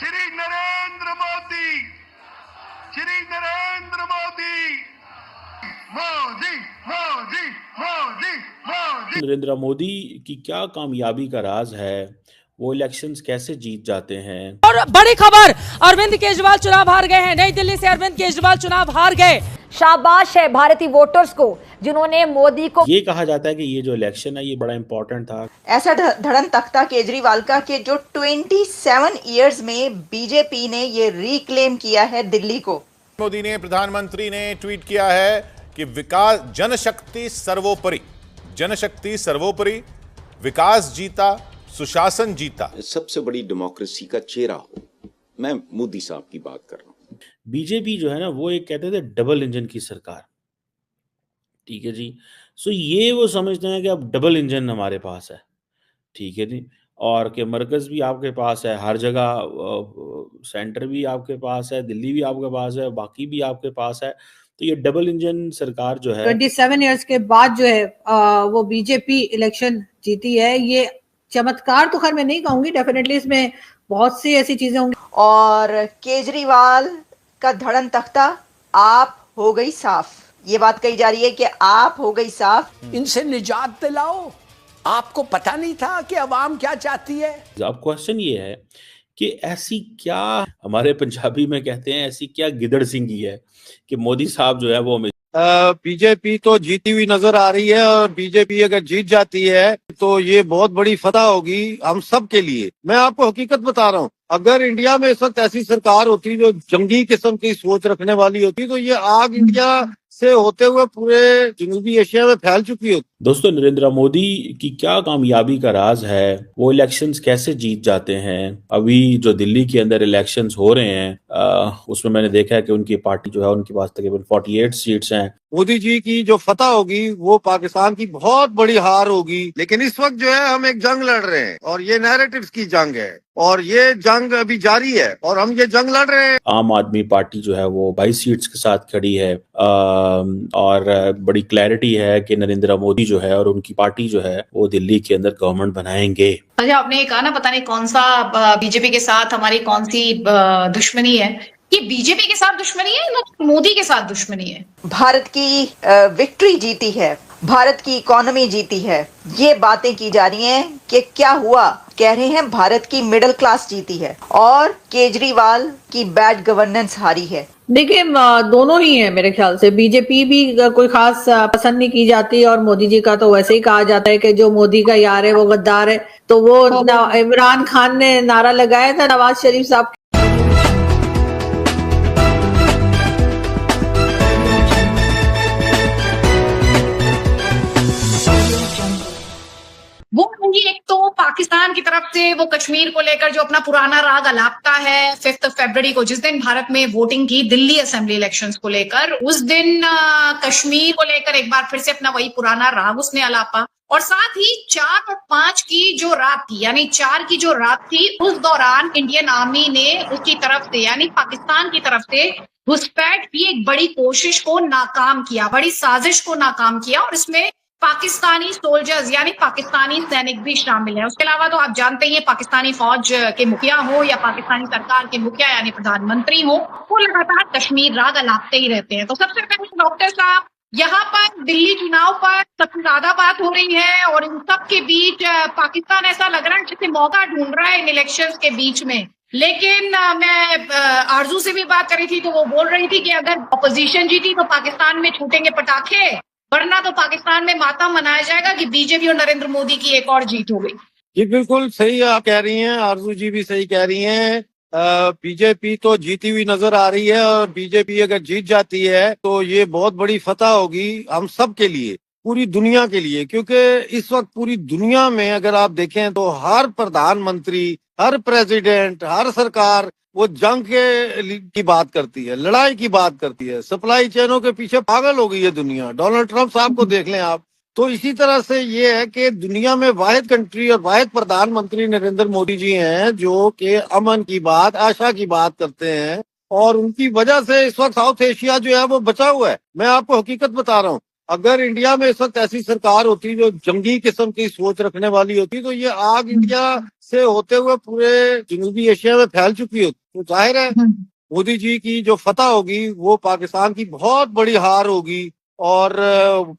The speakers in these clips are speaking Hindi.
श्री नरेंद्र मोदी, श्री नरेंद्र मोदी, मोदी मोदी मोदी मोदी। नरेंद्र मोदी की क्या कामयाबी का राज है, वो इलेक्शंस कैसे जीत जाते हैं। और बड़ी खबर, अरविंद केजरीवाल चुनाव हार गए हैं। नई दिल्ली से अरविंद केजरीवाल चुनाव हार गए। शाबाश है भारतीय वोटर्स को जिन्होंने मोदी को। ये कहा जाता है कि ये जो इलेक्शन है ये बड़ा इंपॉर्टेंट था। ऐसा धड़न तख्ता केजरीवाल का कि जो 27 इयर्स में बीजेपी ने ये रिक्लेम किया है दिल्ली को। मोदी ने, प्रधानमंत्री ने ट्वीट किया है कि विकास, जनशक्ति सर्वोपरि, जनशक्ति सर्वोपरि, विकास जीता, सुशासन जीता। सबसे बड़ी डेमोक्रेसी का चेहरा हो, मैं मोदी साहब की बात कर रहा हूं। बीजेपी जो है ना वो एक कहते थे डबल इंजन की सरकार, ठीक है जी। सो ये वो समझते हैं कि अब डबल इंजन हमारे पास है, ठीक है जी। और कि मरकज़ भी आपके पास है, हर जगह सेंटर भी आपके पास है, दिल्ली भी आपके पास है, बाकी भी आपके पास है। तो ये डबल इंजन सरकार जो है 27 इयर्स के बाद जो है वो बीजेपी इलेक्शन जीती है। ये चमत्कार तो खैर मैं नहीं कहूंगी, डेफिनेटली इसमें बहुत सी ऐसी चीजें होंगी। और केजरीवाल का धड़न तख्ता आप हो गई साफ, ये बात कही जा रही है कि आप हो गई साफ। इनसे निजात दिलाओ, आपको पता नहीं था कि अवाम क्या चाहती है। अब क्वेश्चन ये है कि ऐसी क्या, हमारे पंजाबी में कहते हैं ऐसी क्या गिदड़ सिंगी है कि मोदी साहब जो है वो हमें। बीजेपी तो जीती हुई नजर आ रही है और बीजेपी अगर जीत जाती है तो ये बहुत बड़ी फतह होगी हम सब के लिए। मैं आपको हकीकत बता रहा हूँ, अगर इंडिया में इस वक्त ऐसी सरकार होती जो जंगी किस्म की सोच रखने वाली होती तो ये आग इंडिया से होते हुए पूरे जनूबी एशिया में फैल चुकी होती। दोस्तों, नरेंद्र मोदी की क्या कामयाबी का राज है, वो इलेक्शंस कैसे जीत जाते हैं। अभी जो दिल्ली के अंदर इलेक्शंस हो रहे हैं उसमें मैंने देखा है कि उनकी पार्टी जो है उनके पास तकरीबन 48 सीट्स हैं। मोदी जी की जो फतह होगी वो पाकिस्तान की बहुत बड़ी हार होगी। लेकिन इस वक्त जो है हम एक जंग लड़ रहे हैं और ये नैरेटिव्स की जंग है और ये जंग अभी जारी है और हम ये जंग लड़ रहे हैं। आम आदमी पार्टी जो है वो 22 सीट्स के साथ खड़ी है और बड़ी क्लैरिटी है कि नरेंद्र मोदी जो है और उनकी पार्टी जो है वो दिल्ली के अंदर गवर्नमेंट बनाएंगे। अच्छा, आपने कहा ना पता नहीं कौन सा बीजेपी के साथ हमारी कौन सी दुश्मनी है। ये बीजेपी के साथ दुश्मनी है या मोदी के साथ दुश्मनी है? भारत की विक्ट्री जीती है, भारत की इकोनॉमी जीती है, ये बातें की जा रही हैं कि क्या हुआ। कह रहे हैं भारत की मिडिल क्लास जीती है और केजरीवाल की बैड गवर्नेंस हारी है। देखिए दोनों ही है मेरे ख्याल से। बीजेपी भी कोई खास पसंद नहीं की जाती और मोदी जी का तो वैसे ही कहा जाता है कि जो मोदी का यार है वो गद्दार है। तो वो इमरान खान ने नारा लगाया था नवाज शरीफ साहब। वो होंगी एक तो पाकिस्तान की तरफ से वो कश्मीर को लेकर जो अपना पुराना राग अलापता है 5 फरवरी को, जिस दिन भारत में वोटिंग की दिल्ली असेंबली इलेक्शंस को लेकर, उस दिन कश्मीर को लेकर एक बार फिर से अपना वही पुराना राग उसने अलापा। और साथ ही 4 और 5 की जो रात थी, यानी 4 की जो रात थी, उस दौरान इंडियन आर्मी ने उसकी तरफ से यानी पाकिस्तान की तरफ से घुसपैठ की एक बड़ी कोशिश को नाकाम किया, बड़ी साजिश को नाकाम किया। और इसमें पाकिस्तानी सोल्जर्स यानी पाकिस्तानी सैनिक भी शामिल हैं। उसके अलावा तो आप जानते ही हैं पाकिस्तानी फौज के मुखिया हो या पाकिस्तानी सरकार के मुखिया यानी प्रधानमंत्री हो, वो लगातार कश्मीर राग अलापते ही रहते हैं। तो सबसे पहले डॉक्टर साहब, यहाँ पर दिल्ली चुनाव पर सबसे ज्यादा बात हो रही है और इन सब के बीच पाकिस्तान ऐसा लग रहा है जैसे मौका ढूंढ रहा है इन इलेक्शंस के बीच में। लेकिन मैं आरजू से भी बात करी थी तो वो बोल रही थी कि अगर अपोजिशन जीती तो पाकिस्तान में छूटेंगे पटाखे, वरना तो पाकिस्तान में मातम मनाया जाएगा कि बीजेपी और नरेंद्र मोदी की एक और जीत हो गई। जी बिल्कुल सही आप कह रही हैं, आरजू जी भी सही कह रही हैं। बीजेपी तो जीती हुई नजर आ रही है और बीजेपी अगर जीत जाती है तो ये बहुत बड़ी फतह होगी हम सब के लिए, पूरी दुनिया के लिए। क्योंकि इस वक्त पूरी दुनिया में अगर आप देखें तो हर प्रधानमंत्री, हर प्रेसिडेंट, हर सरकार वो जंग की बात करती है, लड़ाई की बात करती है, सप्लाई चेनों के पीछे पागल हो गई है दुनिया। डोनाल्ड ट्रंप साहब को देख लें आप। तो इसी तरह से ये है कि दुनिया में वाहिद कंट्री और वाहिद प्रधानमंत्री नरेंद्र मोदी जी हैं जो कि अमन की बात, आशा की बात करते हैं और उनकी वजह से इस वक्त साउथ एशिया जो है वो बचा हुआ है। मैं आपको हकीकत बता रहा हूँ, अगर इंडिया में इस वक्त ऐसी सरकार होती जो जंगी किस्म की सोच रखने वाली होती तो ये आग इंडिया से होते हुए पूरे जनूबी एशिया में फैल चुकी होती। तो जाहिर है मोदी जी की जो फतह होगी वो पाकिस्तान की बहुत बड़ी हार होगी और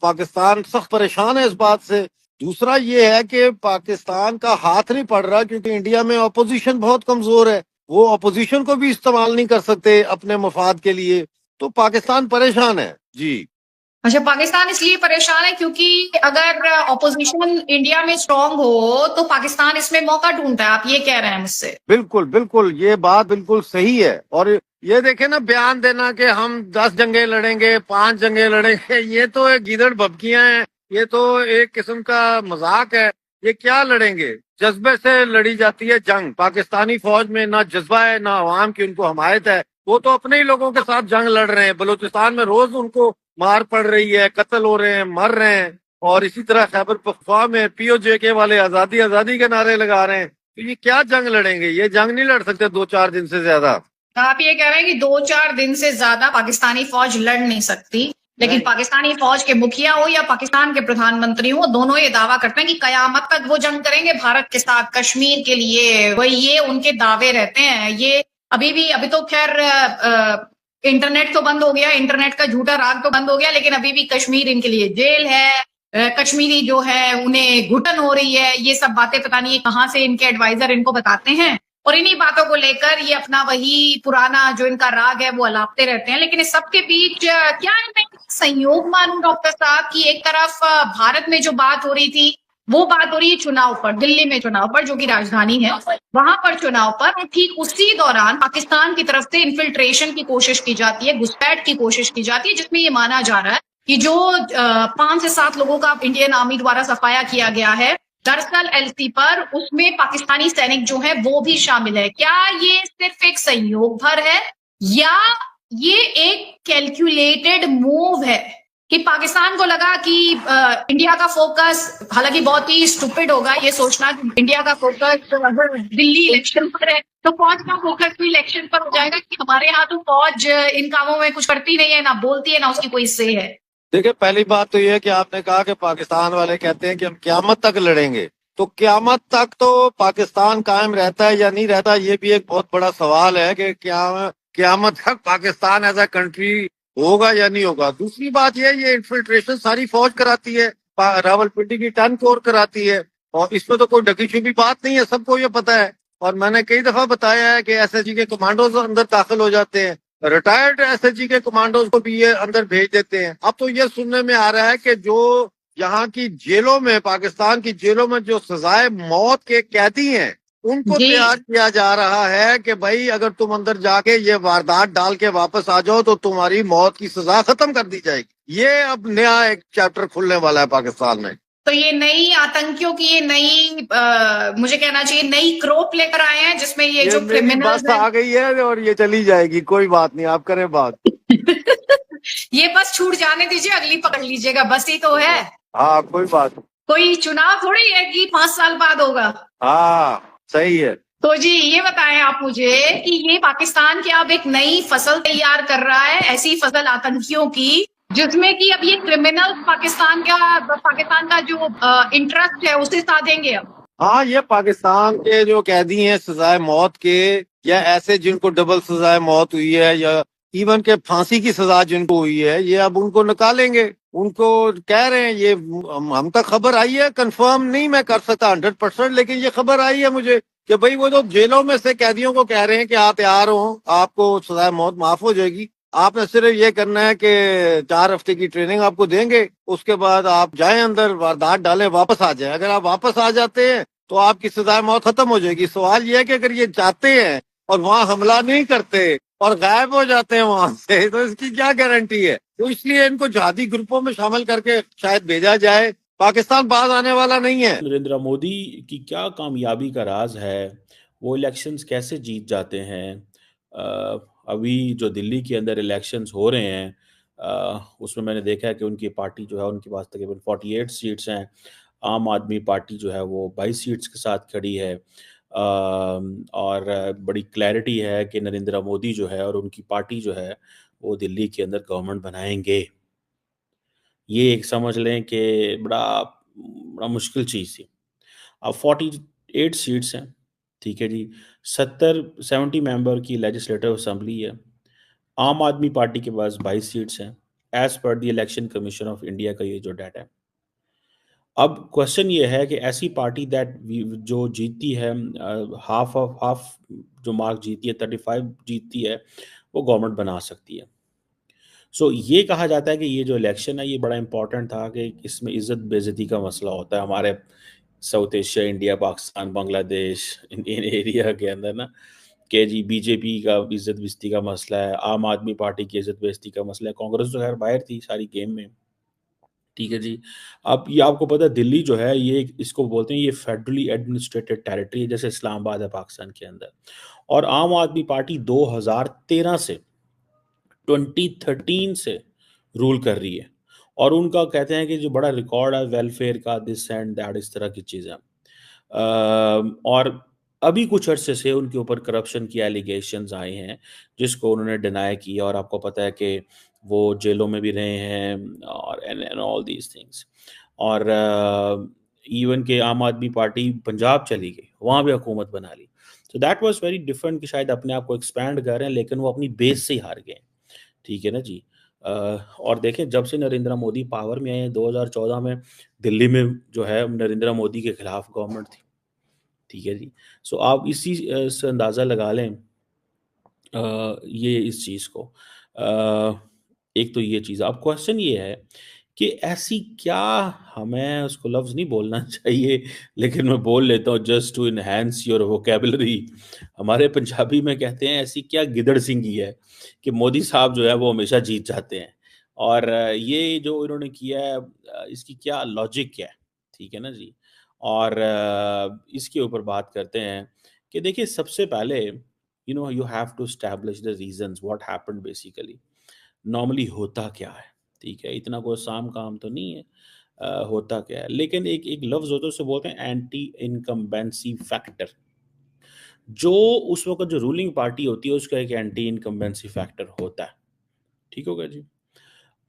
पाकिस्तान सख्त परेशान है इस बात से। दूसरा ये है कि पाकिस्तान का हाथ नहीं पड़ रहा क्योंकि इंडिया में अपोजिशन बहुत कमजोर है, वो अपोजिशन को भी इस्तेमाल नहीं कर सकते अपने मफाद के लिए, तो पाकिस्तान परेशान है जी। अच्छा, पाकिस्तान इसलिए परेशान है क्योंकि अगर ऑपोजिशन इंडिया में स्ट्रांग हो तो पाकिस्तान इसमें मौका ढूंढता है, आप ये कह रहे हैं मुझसे? बिल्कुल बिल्कुल, ये बात बिल्कुल सही है। और ये देखे ना, बयान देना कि हम 10 जंगें लड़ेंगे, 5 जंगें लड़ेंगे, ये तो एक गीदड़ भभकियां हैं, ये तो एक किस्म का मजाक है। ये क्या लड़ेंगे? जज्बे से लड़ी जाती है जंग। पाकिस्तानी फौज में ना जज्बा है ना अवाम की उनको हमायत है, वो तो अपने ही लोगों के साथ जंग लड़ रहे हैं। बलूचिस्तान में रोज उनको मार पड़ रही है, कत्ल हो रहे हैं, मर रहे हैं। और इसी तरह खैबर पख्तूनख्वा में POJK वाले आजादी आजादी के नारे लगा रहे हैं। तो ये क्या जंग लड़ेंगे? ये जंग नहीं लड़ सकते 2-4 दिन से ज्यादा। आप ये कह रहे हैं कि 2-4 दिन से ज्यादा पाकिस्तानी फौज लड़ नहीं सकती, लेकिन पाकिस्तानी फौज के मुखिया हो या पाकिस्तान के प्रधानमंत्री हो, दोनों ये दावा करते हैं कि कयामत तक वो जंग करेंगे भारत के साथ कश्मीर के लिए। वही ये उनके दावे रहते हैं। ये अभी तो खैर इंटरनेट तो बंद हो गया, इंटरनेट का झूठा राग तो बंद हो गया, लेकिन अभी भी कश्मीर इनके लिए जेल है। कश्मीरी जो है उन्हें घुटन हो रही है। ये सब बातें पता नहीं कहाँ से इनके एडवाइजर इनको बताते हैं, और इन्हीं बातों को लेकर ये अपना वही पुराना जो इनका राग है वो अलापते रहते हैं। लेकिन इस सबके बीच क्या मैं संयोग मानूं डॉक्टर साहब की एक तरफ भारत में जो बात हो रही थी वो बात हो रही है चुनाव पर, दिल्ली में चुनाव पर, जो कि राजधानी है, वहां पर चुनाव पर, और ठीक उसी दौरान पाकिस्तान की तरफ से इन्फिल्ट्रेशन की कोशिश की जाती है, घुसपैठ की कोशिश की जाती है, जिसमें ये माना जा रहा है कि जो 5 से 7 लोगों का इंडियन आर्मी द्वारा सफाया किया गया है दरअसल LC पर, उसमें पाकिस्तानी सैनिक जो है वो भी शामिल है। क्या ये सिर्फ एक संयोग भर है या ये एक कैलकुलेटेड मूव है कि पाकिस्तान को लगा कि इंडिया का फोकस, हालांकि बहुत ही स्टूपिड होगा ये सोचना कि इंडिया का फोकस दिल्ली इलेक्शन पर है तो फौज का फोकस भी इलेक्शन पर हो जाएगा, कि हमारे यहाँ तो फौज इन कामों में कुछ करती नहीं है, ना बोलती है, ना उसकी कोई से है। देखिए, पहली बात तो ये है कि आपने कहा कि पाकिस्तान वाले कहते हैं कि हम क़यामत तक लड़ेंगे, तो क़यामत तक तो पाकिस्तान कायम रहता है या नहीं रहता, ये भी एक बहुत बड़ा सवाल है कि क़यामत तक पाकिस्तान एज अ कंट्री होगा या नहीं होगा। दूसरी बात ये इन्फिल्ट्रेशन सारी फौज कराती है, रावलपिंडी की 10 कोर कराती है, और इसमें तो कोई ढकी छुपी बात नहीं है, सबको ये पता है। और मैंने कई दफा बताया है कि SSG के कमांडोज अंदर दाखिल हो जाते हैं, रिटायर्ड SSG के कमांडोज को भी ये अंदर भेज देते हैं। अब तो ये सुनने में आ रहा है कि जो यहाँ की जेलों में, पाकिस्तान की जेलों में जो सजाए मौत के कैदी हैं, उनको तैयार किया जा रहा है कि भाई अगर तुम अंदर जाके ये वारदात डाल के वापस आ जाओ तो तुम्हारी मौत की सजा खत्म कर दी जाएगी। ये अब नया एक चैप्टर खुलने वाला है पाकिस्तान में। तो ये नई आतंकियों की ये नई मुझे कहना चाहिए नई क्रोप लेकर आए हैं, जिसमें ये जो क्रिमिनल्स आ गई है और ये चली जाएगी, कोई बात नहीं, आप करें बात। ये बस छूट जाने दीजिए, अगली पकड़ लीजिएगा, बस ही तो है। हाँ, कोई बात, कोई चुनाव थोड़ी है कि 5 साल बाद होगा। हाँ, सही है। तो जी ये बताएं आप मुझे कि ये पाकिस्तान क्या अब एक नई फसल तैयार कर रहा है, ऐसी फसल आतंकियों की, जिसमें कि अब ये क्रिमिनल पाकिस्तान का जो इंटरेस्ट है उसे साधेंगे अब। हाँ, ये पाकिस्तान के जो कैदी हैं सजाए मौत के, या ऐसे जिनको डबल सजाए मौत हुई है या इवन के फांसी की सजा जिनको हुई है, ये अब उनको निकालेंगे। उनको कह रहे हैं, ये हम तक खबर आई है, कंफर्म नहीं मैं कर सकता 100%, लेकिन ये खबर आई है मुझे कि भाई वो जो जेलों में से कैदियों को कह रहे हैं कि आप तैयार हो, आपको सजाए मौत माफ हो जाएगी, आपने सिर्फ ये करना है कि 4 हफ्ते की ट्रेनिंग आपको देंगे, उसके बाद आप जाएं अंदर, वारदात डालें, वापस आ जाएं। अगर आप वापस आ जाते हैं तो आपकी सजाए मौत खत्म हो जाएगी। सवाल ये है कि अगर ये जाते हैं और वहां हमला नहीं करते और गायब हो जाते हैं वहां से, तो इसकी क्या गारंटी है? तो इसलिए इनको जिहादी ग्रुपों में शामिल करके शायद भेजा जाए। पाकिस्तान बाज आने वाला नहीं है। नरेंद्र मोदी की क्या कामयाबी का राज है, वो इलेक्शंस कैसे जीत जाते हैं? अभी जो दिल्ली के अंदर इलेक्शंस हो रहे हैं उसमें मैंने देखा है कि उनकी पार्टी जो है उनके पास तकरीबन 48 सीट्स हैं। आम आदमी पार्टी जो है वो 22 सीट्स के साथ खड़ी है, और बड़ी क्लैरिटी है कि नरेंद्र मोदी जो है और उनकी पार्टी जो है वो दिल्ली के अंदर गवर्नमेंट बनाएंगे। ये एक समझ लें कि बड़ा बड़ा मुश्किल चीज़ थी। अब 48 सीट्स हैं, ठीक है जी। 70 मेंबर की लेजिस्लेटिव असेंबली है। आम आदमी पार्टी के पास 22 सीट्स हैं, as per the election commission of India का ये जो डाटा है। अब क्वेश्चन ये है कि ऐसी पार्टी जो जीतती है, हाफ जो मार्क जीती है, 35 जीतती है, वो गवर्नमेंट बना सकती है। सो ये कहा जाता है कि ये जो इलेक्शन है ये बड़ा इंपॉर्टेंट था कि इसमें इज्जत बेइज्जती का मसला होता है हमारे south Asia, India, Pakistan, Bangladesh, Indian area के अंदर ना, कि जी बीजेपी का इज्जत बेइज्जती का मसला है, आम आदमी पार्टी की इज्जत बेइज्जती का मसला है। कांग्रेस तो खैर बाहर थी सारी गेम में, ठीक है जी। अब ये आपको पता है दिल्ली जो है ये इसको बोलते हैं, ये फेडरली एडमिनिस्ट्रेटेड टेरिटरी है, जैसे इस्लामाबाद है पाकिस्तान के अंदर। और आम आदमी पार्टी 2013 से 2013 से रूल कर रही है, और उनका कहते हैं कि जो बड़ा रिकॉर्ड है वेलफेयर का, दिस एंड दैट, इस तरह की चीज़ें। और अभी कुछ अरसे से उनके ऊपर करप्शन की एलिगेशंस आए हैं, जिसको उन्होंने डिनाई किया, और आपको पता है कि वो जेलों में भी रहे हैं और एंड ऑल दीज थिंग्स। और इवन के आम आदमी पार्टी पंजाब चली गई, वहाँ भी हुकूमत बना ली। तो दैट वाज वेरी डिफरेंट कि शायद अपने आप को एक्सपैंड कर रहे हैं, लेकिन वो अपनी बेस से ही हार गए, ठीक है ना जी। और देखें जब से नरेंद्र मोदी पावर में आए हैं 2014 में, दिल्ली में जो है नरेंद्र मोदी के खिलाफ गवर्नमेंट थी, ठीक है जी। सो आप इसी से अंदाज़ा लगा लें ये इस चीज़ को। एक तो ये चीज़। अब क्वेश्चन ये है कि ऐसी क्या, हमें उसको लफ्ज़ नहीं बोलना चाहिए, लेकिन मैं बोल लेता हूँ just to enhance your vocabulary. हमारे पंजाबी में कहते हैं ऐसी क्या गिदड़ सिंगी है कि मोदी साहब जो है वो हमेशा जीत जाते हैं। और ये जो इन्होंने किया है, इसकी क्या लॉजिक क्या है, ठीक है ना जी। और इसके ऊपर बात करते हैं कि देखिए सबसे पहले you have to establish the reasons what happened basically। Normally होता क्या है, ठीक है, इतना कोई आसान काम तो नहीं है। होता क्या है, लेकिन एक एक लफ्ज होता है उसे बोलते हैं एंटी इनकम्बेंसी फैक्टर। जो उस वक्त जो रूलिंग पार्टी होती है उसका एक एंटी इनकम्बेंसी फैक्टर होता है, ठीक होगा जी।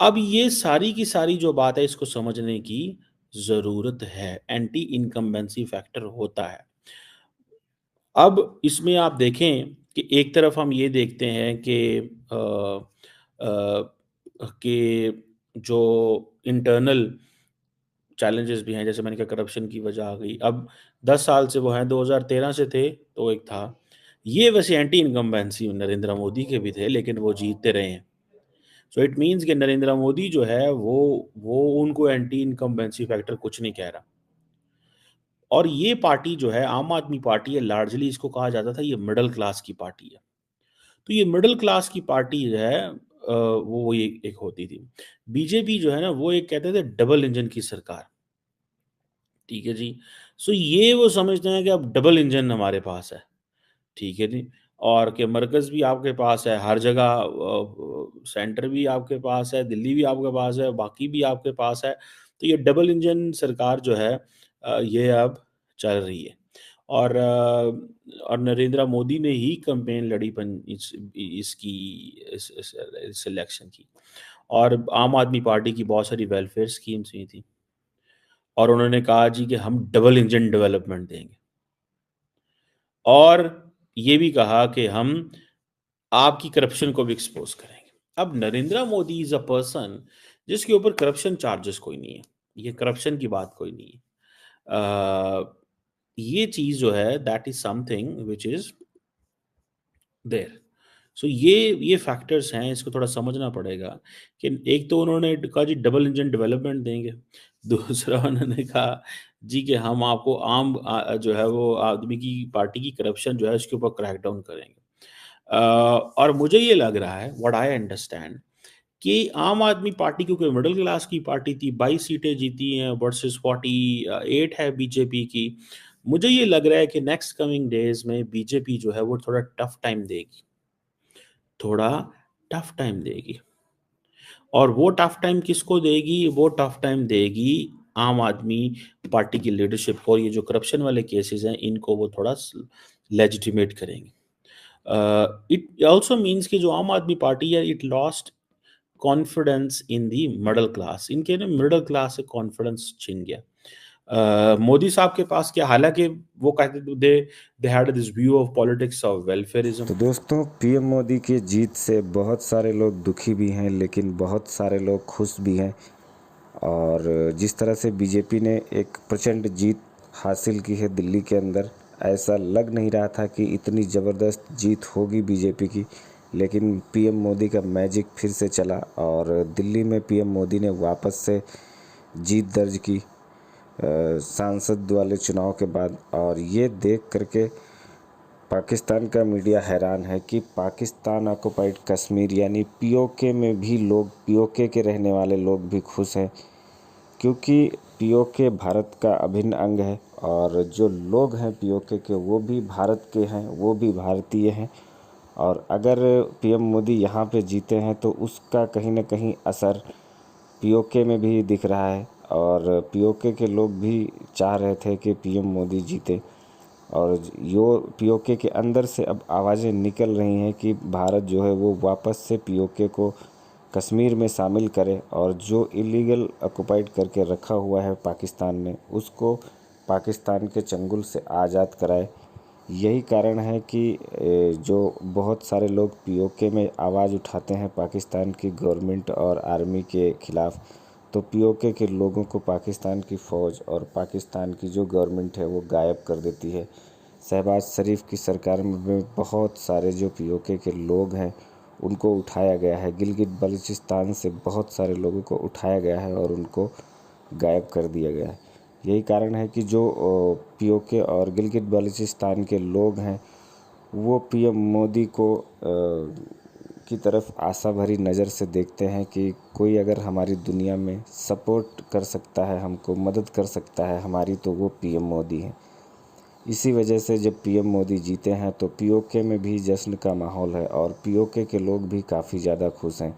अब ये सारी की सारी जो बात है इसको समझने की जरूरत है। एंटी इनकम्बेंसी फैक्टर होता है। अब इसमें आप देखें कि एक तरफ हम ये देखते हैं कि जो इंटरनल चैलेंजेस भी हैं, जैसे मैंने कहा करप्शन की वजह आ गई। अब 10 साल से वो हैं, 2013 से थे तो एक था ये। वैसे एंटी इनकम्बेंसी नरेंद्र मोदी के भी थे, लेकिन वो जीतते रहे हैं। सो इट मीन्स कि नरेंद्र मोदी जो है वो उनको एंटी इनकम्बेंसी फैक्टर कुछ नहीं कह रहा। और ये पार्टी जो है आम आदमी पार्टी है, लार्जली इसको कहा जाता था ये मिडिल क्लास की पार्टी है। तो ये मिडिल क्लास की पार्टी जो है वो ये एक होती थी। बीजेपी जो है ना वो एक कहते थे डबल इंजन की सरकार, ठीक है जी। सो ये वो समझते हैं कि अब डबल इंजन हमारे पास है, ठीक है जी। और कि मरकज़ भी आपके पास है, हर जगह सेंटर भी आपके पास है, दिल्ली भी आपके पास है, बाकी भी आपके पास है। तो ये डबल इंजन सरकार जो है ये अब चल रही है। और नरेंद्र मोदी ने ही कैंपेन लड़ी इस इलेक्शन की। और आम आदमी पार्टी की बहुत सारी वेलफेयर स्कीम्स हुई थी, और उन्होंने कहा जी कि हम डबल इंजन डेवलपमेंट देंगे, और ये भी कहा कि हम आपकी करप्शन को भी एक्सपोज करेंगे। अब Narendra Modi is a person जिसके ऊपर करप्शन चार्जेस कोई नहीं है, ये करप्शन की बात कोई नहीं है। ये चीज जो है that is something which is there. So ये फैक्टर्स हैं, इसको थोड़ा समझना पड़ेगा कि एक तो उन्होंने कहा जी डबल इंजन डेवलपमेंट देंगे, दूसरा उन्होंने कहा जी कि हम आपको जो है वो आदमी की पार्टी की करप्शन जो है उसके ऊपर क्रैकडाउन करेंगे। और मुझे ये लग रहा है, व्हाट आई अंडरस्टैंड, कि आम आदमी पार्टी क्योंकि मिडिल क्लास की पार्टी थी, 22 सीटें जीती हैं वर्सेस 48 है बीजेपी की। मुझे ये लग रहा है कि नेक्स्ट कमिंग डेज में बीजेपी जो है वो थोड़ा टफ टाइम देगी, थोड़ा टफ टाइम देगी। और वो टफ टाइम किसको देगी? वो टफ टाइम देगी आम आदमी पार्टी की लीडरशिप को। ये जो करप्शन वाले केसेस हैं इनको वो थोड़ा लेजिटिमेट करेंगे। इट ऑल्सो मीन्स कि जो आम आदमी पार्टी है it lost confidence in the middle class. इनके ना मिडिल क्लास से कॉन्फिडेंस छिन गया। मोदी साहब के पास क्या, हालांकि वो कहते थे they had this view of politics of welfarism. तो दोस्तों, पीएम मोदी की जीत से बहुत सारे लोग दुखी भी हैं, लेकिन बहुत सारे लोग खुश भी हैं। और जिस तरह से बीजेपी ने एक प्रचंड जीत हासिल की है दिल्ली के अंदर, ऐसा लग नहीं रहा था कि इतनी ज़बरदस्त जीत होगी बीजेपी की, लेकिन पीएम मोदी का मैजिक फिर से चला और दिल्ली में पीएम मोदी ने वापस से जीत दर्ज की सांसद वाले चुनाव के बाद। और ये देख करके पाकिस्तान का मीडिया हैरान है कि पाकिस्तान ऑक्युपाइड कश्मीर यानी पीओके में भी लोग, पीओके के रहने वाले लोग भी खुश हैं, क्योंकि पीओके भारत का अभिन्न अंग है और जो लोग हैं पीओके के वो भी भारत के हैं, वो भी भारतीय हैं। और अगर पीएम मोदी यहाँ पे जीते हैं तो उसका कहीं ना कहीं असर पीओके में भी दिख रहा है और पीओके के लोग भी चाह रहे थे कि पीएम मोदी जीते। और यो पीओके के अंदर से अब आवाज़ें निकल रही हैं कि भारत जो है वो वापस से पीओके को कश्मीर में शामिल करे और जो इलीगल ऑक्युपाइड करके रखा हुआ है पाकिस्तान ने, उसको पाकिस्तान के चंगुल से आज़ाद कराए। यही कारण है कि जो बहुत सारे लोग पीओके में आवाज़ उठाते हैं पाकिस्तान की गवर्नमेंट और आर्मी के ख़िलाफ़, तो पीओके के लोगों को पाकिस्तान की फ़ौज और पाकिस्तान की जो गवर्नमेंट है वो गायब कर देती है। शहबाज शरीफ की सरकार में बहुत सारे जो पीओके के लोग हैं उनको उठाया गया है, गिलगित बलूचिस्तान से बहुत सारे लोगों को उठाया गया है और उनको गायब कर दिया गया है। यही कारण है कि जो पीओके और गिलगित बलूचिस्तान के लोग हैं वो पीएम मोदी को की तरफ आशा भरी नज़र से देखते हैं कि कोई अगर हमारी दुनिया में सपोर्ट कर सकता है, हमको मदद कर सकता है हमारी, तो वो पीएम मोदी है। इसी वजह से जब पीएम मोदी जीते हैं तो पीओके में भी जश्न का माहौल है और पीओके के लोग भी काफ़ी ज़्यादा खुश हैं।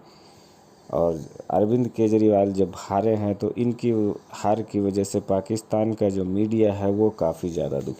और अरविंद केजरीवाल जब हारे हैं तो इनकी हार की वजह से पाकिस्तान का जो मीडिया है वो काफ़ी ज़्यादा दुखी